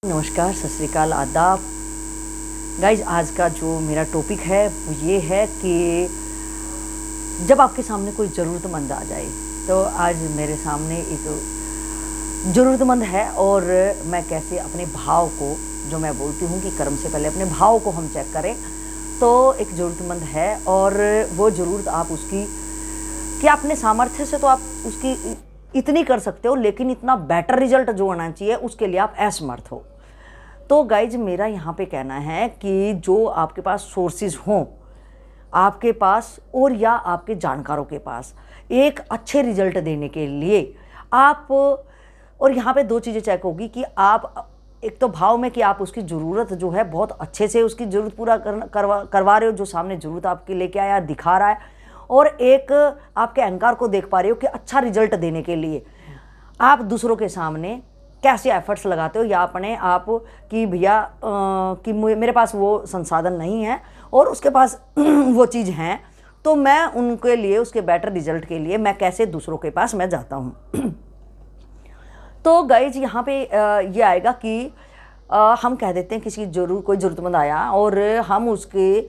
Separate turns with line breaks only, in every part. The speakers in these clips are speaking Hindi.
नमस्कार, सत श्री अकाल, आदाब। गाइज, आज का जो मेरा टॉपिक है वो ये है कि जब आपके सामने कोई ज़रूरतमंद आ जाए। तो आज मेरे सामने एक ज़रूरतमंद है और मैं कैसे अपने भाव को, जो मैं बोलती हूँ कि कर्म से पहले अपने भाव को हम चेक करें। तो एक ज़रूरतमंद है और वो ज़रूरत आप उसकी कि अपने सामर्थ्य से तो आप उसकी इतनी कर सकते हो, लेकिन इतना बेटर रिजल्ट जो आना चाहिए उसके लिए आप असमर्थ हो। तो गाइज, मेरा यहाँ पे कहना है कि जो आपके पास सोर्सेज हों आपके पास और या आपके जानकारों के पास एक अच्छे रिजल्ट देने के लिए आप, और यहाँ पे दो चीज़ें चेक होगी कि आप एक तो भाव में कि आप उसकी ज़रूरत जो है बहुत अच्छे से उसकी ज़रूरत पूरा करवा रहे हो, जो सामने ज़रूरत आपके लेके आया दिखा रहा है, और एक आपके अहंकार को देख पा रहे हो कि अच्छा रिजल्ट देने के लिए आप दूसरों के सामने कैसे एफर्ट्स लगाते हो, या अपने आप कि भैया कि मेरे पास वो संसाधन नहीं है और उसके पास वो चीज़ हैं, तो मैं उनके लिए उसके बेटर रिजल्ट के लिए मैं कैसे दूसरों के पास मैं जाता हूँ। तो गाइज, यहाँ पे ये आएगा कि हम कह देते हैं किसी कोई ज़रूरतमंद आया और हम उसके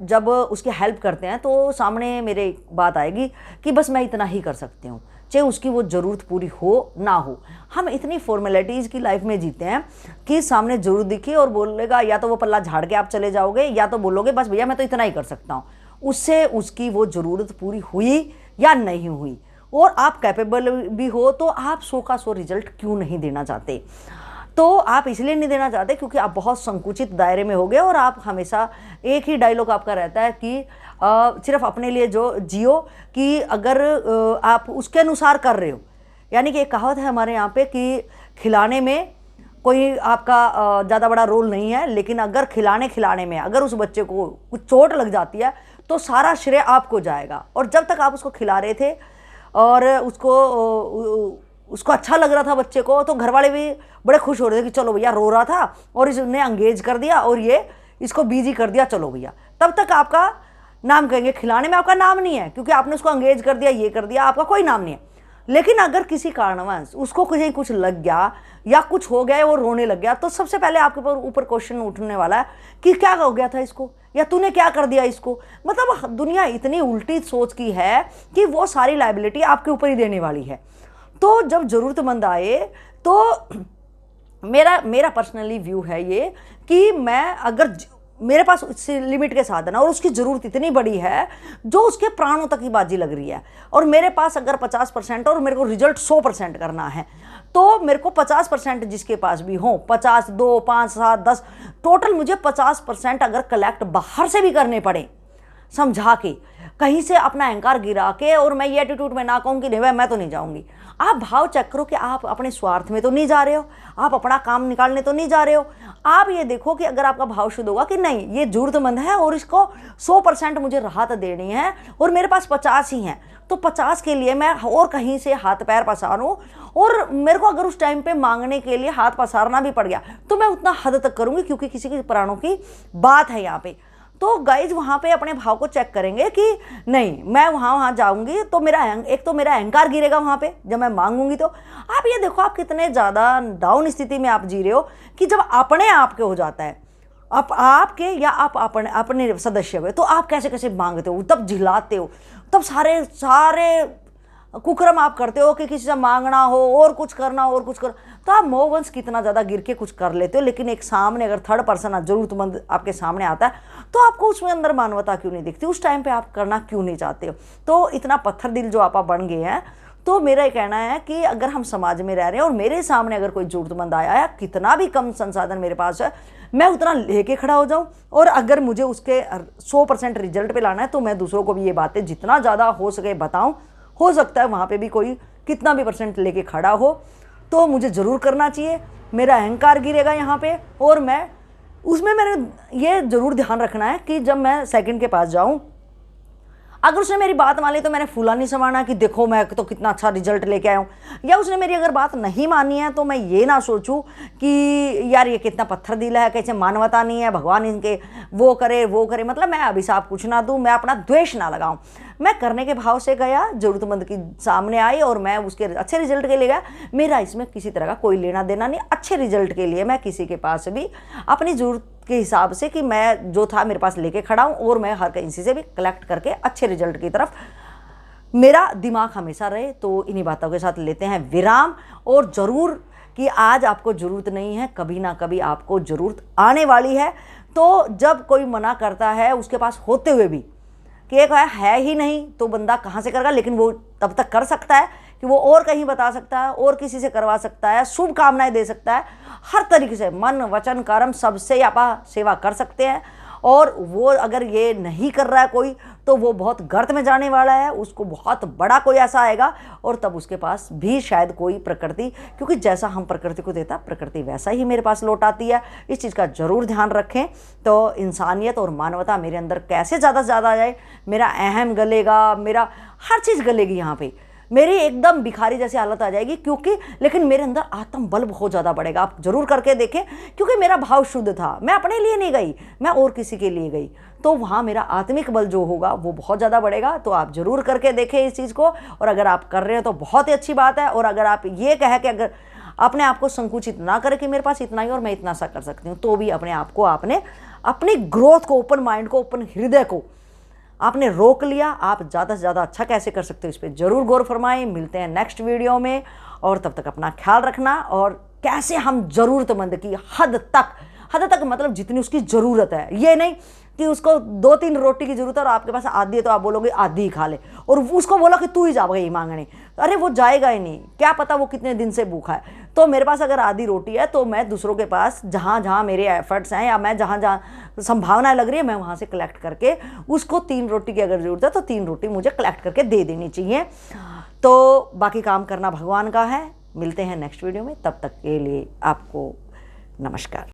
जब उसकी हेल्प करते हैं तो सामने मेरे बात आएगी कि बस मैं इतना ही कर सकती हूँ, चाहे उसकी वो ज़रूरत पूरी हो ना हो। हम इतनी फॉर्मेलिटीज़ की लाइफ में जीते हैं कि सामने ज़रूरत दिखी और बोलेगा, या तो वो पल्ला झाड़ के आप चले जाओगे, या तो बोलोगे बस भैया मैं तो इतना ही कर सकता हूँ। उससे उसकी वो ज़रूरत पूरी हुई या नहीं हुई, और आप कैपेबल भी हो तो आप 100 का 100 रिजल्ट क्यों नहीं देना चाहते। तो आप इसलिए नहीं देना चाहते क्योंकि आप बहुत संकुचित दायरे में हो गए, और आप हमेशा एक ही डायलॉग आपका रहता है कि सिर्फ अपने लिए जो जियो, कि अगर आप उसके अनुसार कर रहे हो। यानी कि एक कहावत है हमारे यहाँ पे कि खिलाने में कोई आपका ज़्यादा बड़ा रोल नहीं है, लेकिन अगर खिलाने में अगर उस बच्चे को कुछ चोट लग जाती है तो सारा श्रेय आपको जाएगा। और जब तक आप उसको खिला रहे थे और उसको अच्छा लग रहा था बच्चे को, तो घर वाले भी बड़े खुश हो रहे थे कि चलो भैया रो रहा था और इसने अंगेज कर दिया और ये इसको बिजी कर दिया, चलो भैया। तब तक आपका नाम कहेंगे, खिलाने में आपका नाम नहीं है क्योंकि आपने उसको अंगेज कर दिया, ये कर दिया, आपका कोई नाम नहीं है। लेकिन अगर किसी कारणवश उसको कहीं कुछ लग गया या कुछ हो गया, वो रोने लग गया, तो सबसे पहले आपके ऊपर क्वेश्चन उठने वाला है कि क्या हो गया था इसको, या तूने क्या कर दिया इसको। मतलब दुनिया इतनी उल्टी सोच की है कि वो सारी लायबिलिटी आपके ऊपर ही देने वाली है। तो जब ज़रूरतमंद आए तो मेरा पर्सनली व्यू है ये कि मैं अगर मेरे पास उससे लिमिट के साधन है और उसकी ज़रूरत इतनी बड़ी है जो उसके प्राणों तक की बाजी लग रही है, और मेरे पास अगर 50% और मेरे को रिजल्ट 100% करना है, तो मेरे को 50% जिसके पास भी हो, 50, 2, 5, 7, 10, टोटल मुझे 50% अगर कलेक्ट बाहर से भी करने पड़े, समझा के, कहीं से अपना अहंकार गिरा के, और मैं ये एटीट्यूड में ना कहूँ कि नहीं भाई मैं तो नहीं जाऊँगी। आप भाव चेक करो कि आप अपने स्वार्थ में तो नहीं जा रहे हो, आप अपना काम निकालने तो नहीं जा रहे हो। आप ये देखो कि अगर आपका भाव शुद्ध होगा कि नहीं ये ज़रूरतमंद है और इसको 100% मुझे राहत देनी है और मेरे पास 50 ही हैं, तो 50 के लिए मैं और कहीं से हाथ पैर पसारूँ, और मेरे को अगर उस टाइम पे मांगने के लिए हाथ पसारना भी पड़ गया तो मैं उतना हद तक करूँगी, क्योंकि किसी के प्राणों की बात है यहाँ पे। तो गाइज, वहाँ पे अपने भाव को चेक करेंगे कि नहीं मैं वहाँ जाऊँगी तो एक तो मेरा अहंकार गिरेगा वहाँ पे जब मैं मांगूंगी। तो आप ये देखो आप कितने ज़्यादा डाउन स्थिति में आप जी रहे हो कि जब अपने आप के हो जाता है, आपके या आप अपने सदस्य हुए, तो आप कैसे कैसे मांगते हो, तब झिलाते हो, तब सारे कुकर्म आप करते हो कि किसी से मांगना हो और कुछ करना हो और कुछ कर, तो आप मोहवंश कितना ज़्यादा गिर के कुछ कर लेते हो। लेकिन एक सामने अगर थर्ड पर्सन ज़रूरतमंद आपके सामने आता है तो आपको उसमें अंदर मानवता क्यों नहीं दिखती, उस टाइम पे आप करना क्यों नहीं चाहते हो। तो इतना पत्थर दिल जो आप बन गए हैं। तो मेरा ये कहना है कि अगर हम समाज में रह रहे हैं और मेरे सामने अगर कोई ज़रूरतमंद आया है, कितना भी कम संसाधन मेरे पास है, मैं उतना लेके खड़ा हो जाऊं, और अगर मुझे उसके 100% रिजल्ट पे लाना है तो मैं दूसरों को भी ये बातें जितना ज़्यादा हो सके बताऊं। हो सकता है वहाँ पे भी कोई कितना भी % लेके खड़ा हो, तो मुझे ज़रूर करना चाहिए। मेरा अहंकार गिरेगा यहाँ पे, और मैं उसमें मैंने ये ज़रूर ध्यान रखना है कि जब मैं सेकंड के पास जाऊँ, अगर उसने मेरी बात मान ली तो मैंने फूला नहीं समाना कि देखो मैं तो कितना अच्छा रिजल्ट लेके आया हूँ, या उसने मेरी अगर बात नहीं मानी है तो मैं ये ना सोचूं कि यार ये कितना पत्थर दिल है, कैसे मानवता नहीं है, भगवान इनके वो करे। मतलब मैं अभिशाप कुछ ना दूँ, मैं अपना द्वेष ना लगाऊँ। मैं करने के भाव से गया, ज़रूरतमंद की सामने आई और मैं उसके अच्छे रिजल्ट के लिए गया। मेरा इसमें किसी तरह का कोई लेना देना नहीं। अच्छे रिजल्ट के लिए मैं किसी के पास भी अपनी ज़रूरत के हिसाब से कि मैं जो था मेरे पास लेके खड़ा हूँ, और मैं हर किसी से भी कलेक्ट करके अच्छे रिजल्ट की तरफ मेरा दिमाग हमेशा रहे। तो इन्हीं बातों के साथ लेते हैं विराम। और ज़रूर कि आज आपको ज़रूरत नहीं है, कभी ना कभी आपको ज़रूरत आने वाली है। तो जब कोई मना करता है उसके पास होते हुए भी कि एक है ही नहीं, तो बंदा कहाँ से करेगा, लेकिन वो तब तक कर सकता है कि वो और कहीं बता सकता है, और किसी से करवा सकता है, शुभकामनाएं दे सकता है, हर तरीके से मन वचन कर्म सबसे आप सेवा कर सकते हैं। और वो अगर ये नहीं कर रहा है कोई, तो वो बहुत गर्त में जाने वाला है, उसको बहुत बड़ा कोई ऐसा आएगा, और तब उसके पास भी शायद कोई प्रकृति, क्योंकि जैसा हम प्रकृति को देता प्रकृति वैसा ही मेरे पास लौट आती है। इस चीज़ का ज़रूर ध्यान रखें। तो इंसानियत और मानवता मेरे अंदर कैसे ज़्यादा से ज़्यादा आ जाए, मेरा अहम गलेगा, मेरा हर चीज़ गलेगी यहाँ पे, मेरी एकदम भिखारी जैसी हालत आ जाएगी, क्योंकि लेकिन मेरे अंदर आत्म बल बहुत ज़्यादा बढ़ेगा। आप जरूर करके देखें, क्योंकि मेरा भाव शुद्ध था, मैं अपने लिए नहीं गई, मैं और किसी के लिए गई, तो वहाँ मेरा आत्मिक बल जो होगा वो बहुत ज़्यादा बढ़ेगा। तो आप जरूर करके देखें इस चीज़ को, और अगर आप कर रहे हैं तो बहुत ही अच्छी बात है। और अगर आप ये कहें कि अगर अपने आप को संकुचित ना करें कि मेरे पास इतना ही और मैं इतना सा कर सकती हूँ, तो भी अपने आप को, आपने अपनी ग्रोथ को, ओपन माइंड को, ओपन हृदय को आपने रोक लिया। आप ज़्यादा से ज़्यादा अच्छा कैसे कर सकते हो इस पर ज़रूर गौर फरमाएं। मिलते हैं नेक्स्ट वीडियो में, और तब तक अपना ख्याल रखना। और कैसे हम ज़रूरतमंद की हद तक मतलब जितनी उसकी ज़रूरत है, ये नहीं कि उसको 2-3 रोटी की ज़रूरत है और आपके पास आधी है तो आप बोलोगे आधी ही खा ले, और उसको बोलो कि तू ही जा गई मांगने, अरे वो जाएगा ही नहीं, क्या पता वो कितने दिन से भूखा है। तो मेरे पास अगर आधी रोटी है तो मैं दूसरों के पास जहाँ जहाँ मेरे एफर्ट्स हैं, या मैं जहाँ जहाँ संभावनाएं लग रही है, मैं वहाँ से कलेक्ट करके उसको 3 रोटी की अगर ज़रूरत है तो 3 रोटी मुझे कलेक्ट करके दे देनी चाहिए। तो बाकी काम करना भगवान का है। मिलते हैं नेक्स्ट वीडियो में, तब तक के लिए आपको नमस्कार।